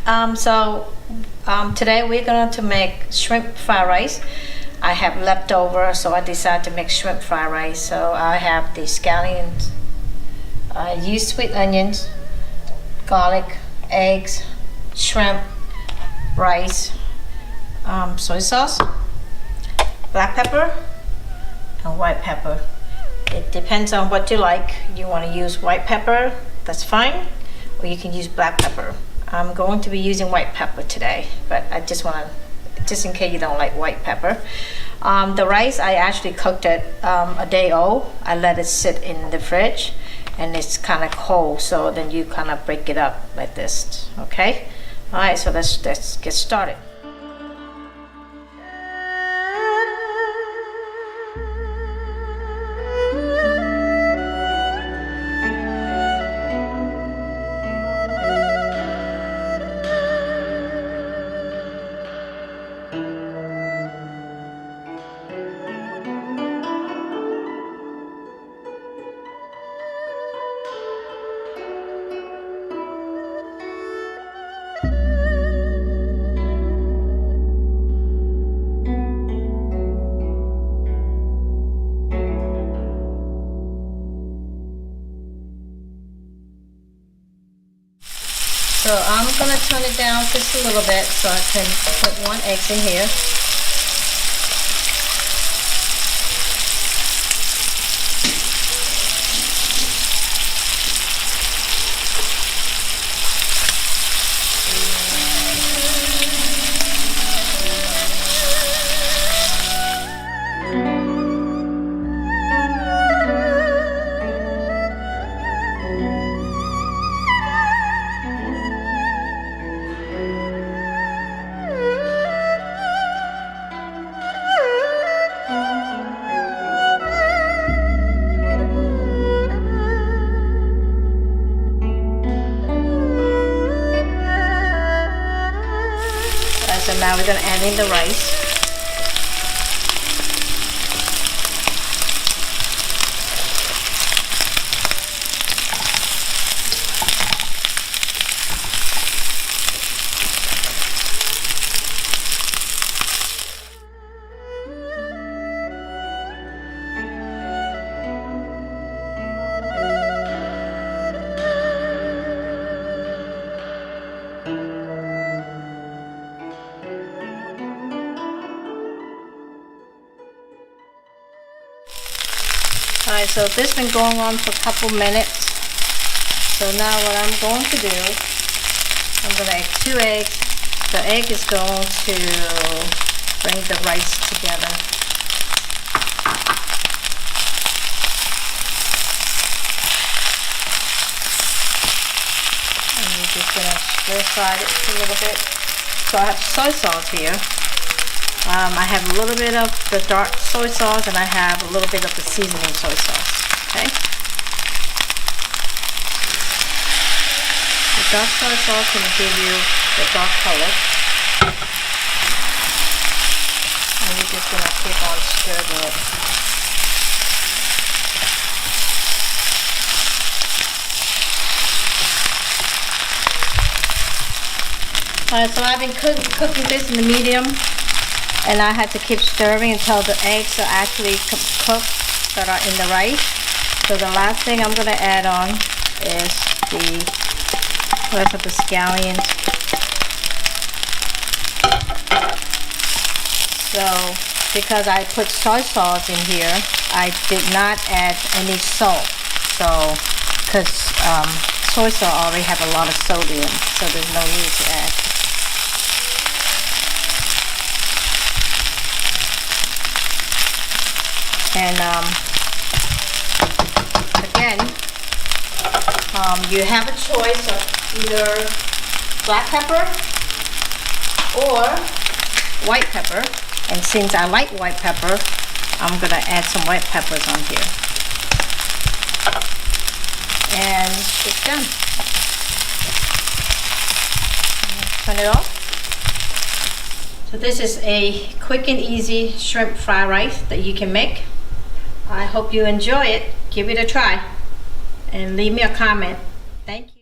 Today we're going to make shrimp fried rice. I have leftover, so I decided to make shrimp fried rice. So I have the scallions, I use sweet onions, garlic, eggs, shrimp, rice, soy sauce, black pepper, and white pepper. It depends on what you like. You want to use white pepper, that's fine, or you can use black pepper. I'm going to be using white pepper today, but I just want to, just in case you don't like white pepper. The rice, I actually cooked it a day old. I let it sit in the fridge, and it's kind of cold, so then you kind of break it up like this, okay? All right, so let's get started. So I'm gonna turn it down just a little bit so I can put 1 egg in here. So now we're going to add in the rice. Alright, so this has been going on for a couple minutes. So now what I'm going to do, I'm going to add 2 eggs. The egg is going to bring the rice together. And you're just going to stir fry it a little bit. So I have soy sauce here. I have a little bit of the dark soy sauce, and I have a little bit of the seasoning soy sauce, okay? The dark soy sauce is going to give you the dark color. And you're just going to keep on stirring it. Alright, so I've been cooking this in the medium. And I had to keep stirring until the eggs are actually cooked that are in the rice. So the last thing I'm going to add on is the rest of the scallions. So because I put soy sauce in here, I did not add any salt. So because soy sauce already have a lot of sodium, so there's no need to add. And again, you have a choice of either black pepper or white pepper. And since I like white pepper, I'm going to add some white peppers on here. And it's done. Turn it off. So this is a quick and easy shrimp fried rice that you can make. I hope you enjoy it. Give it a try and leave me a comment. Thank you.